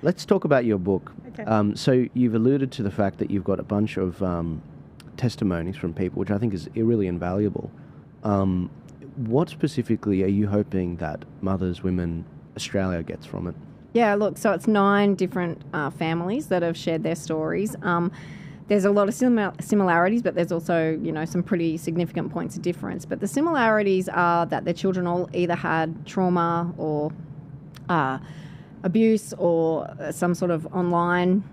Let's talk about your book. Okay. So you've alluded to the fact that you've got a bunch of testimonies from people, which I think is really invaluable. What specifically are you hoping that Mothers, Women, Australia gets from it? Yeah, look, so it's 9 different families that have shared their stories. There's a lot of similarities, but there's also, some pretty significant points of difference. But the similarities are that their children all either had trauma or abuse or some sort of online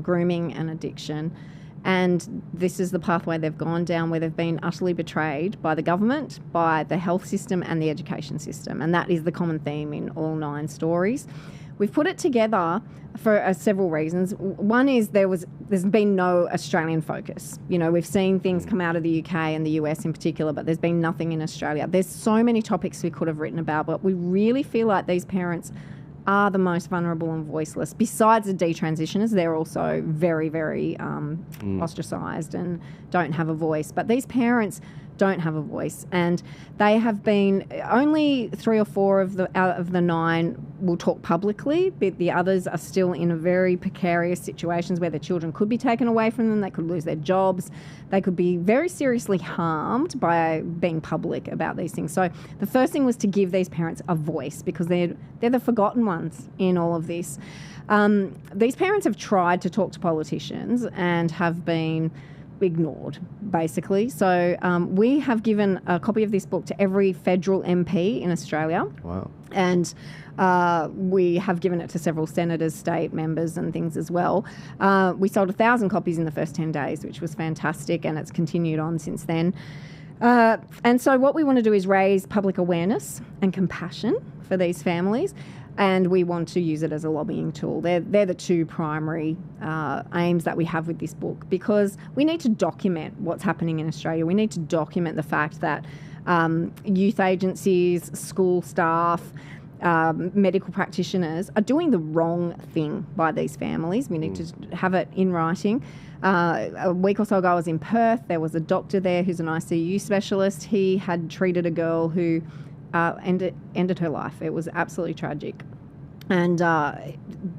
grooming and addiction. And this is the pathway they've gone down, where they've been utterly betrayed by the government, by the health system and the education system. And that is the common theme in all 9 stories. We've put it together for several reasons. One is there's been no Australian focus. We've seen things come out of the UK and the US in particular, but there's been nothing in Australia. There's so many topics we could have written about, but we really feel like these parents are the most vulnerable and voiceless. Besides the detransitioners, they're also very, very ostracised and don't have a voice. But these parents don't have a voice, and they have been only 3 or 4 out of the 9 will talk publicly, but the others are still in a very precarious situations where their children could be taken away from them, they could lose their jobs, they could be very seriously harmed by being public about these things. So the first thing was to give these parents a voice, because they're the forgotten ones in all of this. These parents have tried to talk to politicians and have been ignored, basically. So we have given a copy of this book to every federal MP in Australia. Wow. And we have given it to several senators, state members and things as well. We sold 1,000 copies in the first 10 days, which was fantastic, and it's continued on since then. And so what we want to do is raise public awareness and compassion for these families, and we want to use it as a lobbying tool. They're the 2 primary aims that we have with this book, because we need to document what's happening in Australia. We need to document the fact that youth agencies, school staff, medical practitioners are doing the wrong thing by these families. We need to have it in writing. A week or so ago I was in Perth. There was a doctor there who's an ICU specialist. He had treated a girl who ended her life. It was absolutely tragic. And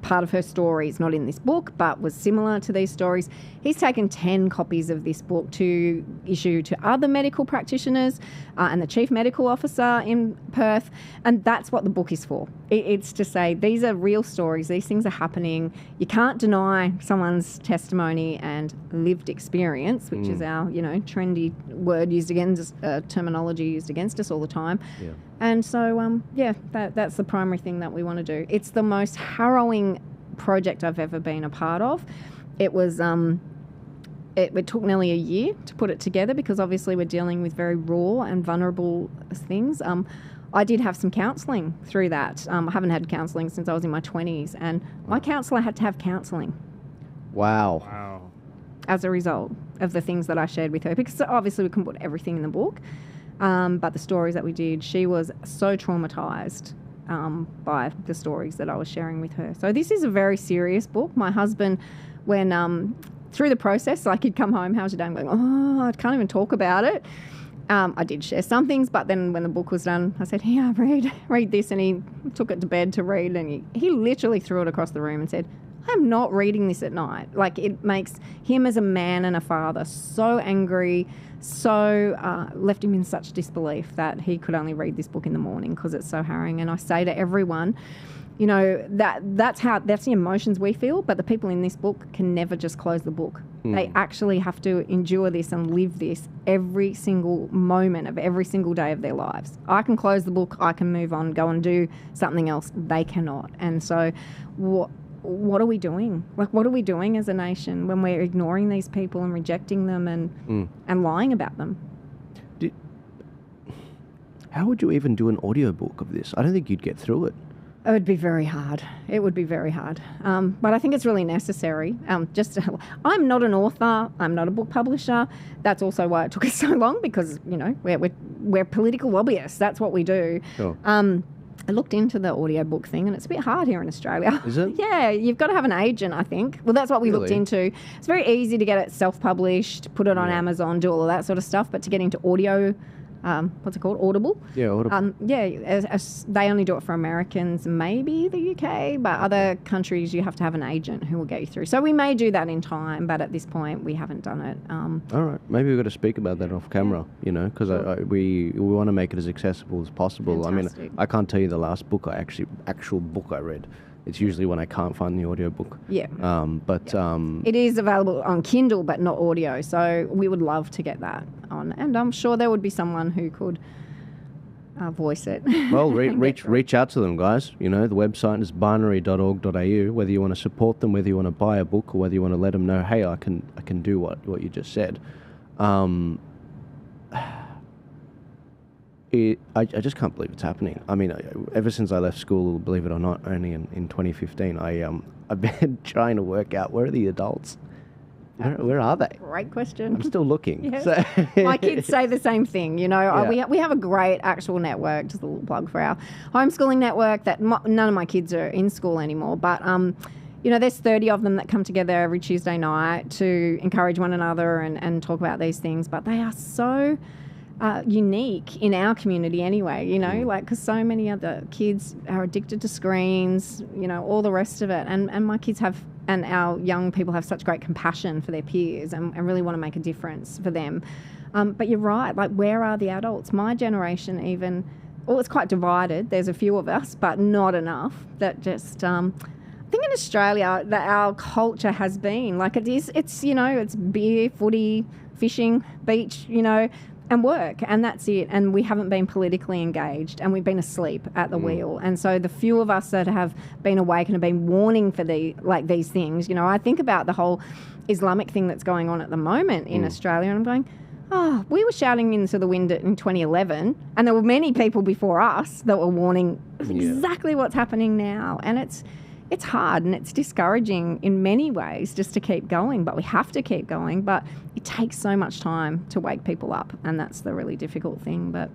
part of her story is not in this book, but was similar to these stories. He's taken 10 copies of this book to issue to other medical practitioners and the chief medical officer in Perth. And that's what the book is for. It's to say these are real stories. These things are happening. You can't deny someone's testimony and lived experience, which is our, trendy word used against terminology used against us all the time. Yeah. And so, that's the primary thing that we want to do. It's the most harrowing project I've ever been a part of. It was, it took nearly a year to put it together, because obviously we're dealing with very raw and vulnerable things. I did have some counselling through that. I haven't had counselling since I was in my 20s, and my counsellor had to have counselling. Wow. As a result of the things that I shared with her, because obviously we couldn't put everything in the book. But the stories that we did, she was so traumatised by the stories that I was sharing with her. So this is a very serious book. My husband, when through the process, like he'd come home, how's your day? I'm going, I can't even talk about it. I did share some things, but then when the book was done, I said, yeah, read this. And he took it to bed to read, and he literally threw it across the room and said, I'm not reading this at night. Like, it makes him as a man and a father so angry, so left him in such disbelief that he could only read this book in the morning because it's so harrowing. And I say to everyone, that's the emotions we feel, but the people in this book can never just close the book. They actually have to endure this and live this every single moment of every single day of their lives. I can close the book, I can move on, go and do something else. They cannot. And so what are we doing? Like, what are we doing as a nation when we're ignoring these people and rejecting them and lying about them? How would you even do an audiobook of this? I don't think you'd get through it. It would be very hard. It would be very hard. But I think it's really necessary. I'm not an author. I'm not a book publisher. That's also why it took us so long, because, we're political lobbyists. That's what we do. Sure. I looked into the audiobook thing, and it's a bit hard here in Australia. Is it? Yeah, you've got to have an agent, I think. Well, that's what we looked into. It's very easy to get it self-published, put it on Amazon, do all of that sort of stuff, but to get into audio what's it called? Audible. Yeah, Audible. As they only do it for Americans, maybe the UK, but other countries you have to have an agent who will get you through. So we may do that in time, but at this point we haven't done it. All right, maybe we've got to speak about that off camera, you know, because we want to make it as accessible as possible. Fantastic. I mean, I can't tell you the last book actual book I read. It's usually when I can't find the audiobook. Yeah. It is available on Kindle, but not audio. So we would love to get that on. And I'm sure there would be someone who could voice it. Well, reach out to them, guys. You know, the website is binary.org.au. Whether you want to support them, whether you want to buy a book, or whether you want to let them know, hey, I can do what you just said. I just can't believe it's happening. I mean, ever since I left school, believe it or not, only in 2015, I've been trying to work out where are the adults. Where are they? Great question. I'm still looking. Yes. So My kids say the same thing. You know, Yeah. we have a great actual network. Just a little plug for our homeschooling network. That none of my kids are in school anymore, but you know, there's 30 of them that come together every Tuesday night to encourage one another and talk about these things. But they are so unique in our community anyway, you know, like, because so many other kids are addicted to screens, you know, all the rest of it. And my kids have, and our young people have such great compassion for their peers and really want to make a difference for them. But you're right, like, where are the adults? My generation even, well, it's quite divided. There's a few of us, but not enough that just... I think in Australia that our culture has been like it's you know, it's beer, footy, fishing, beach, you know, and work, and that's it. And we haven't been politically engaged, and we've been asleep at the wheel. And so the few of us that have been awake and have been warning for these things, you know, I think about the whole Islamic thing that's going on at the moment in Australia, and I'm going, oh, we were shouting into the wind in 2011, and there were many people before us that were warning exactly what's happening now. And it's hard and it's discouraging in many ways just to keep going, but we have to keep going. But it takes so much time to wake people up, and that's the really difficult thing. But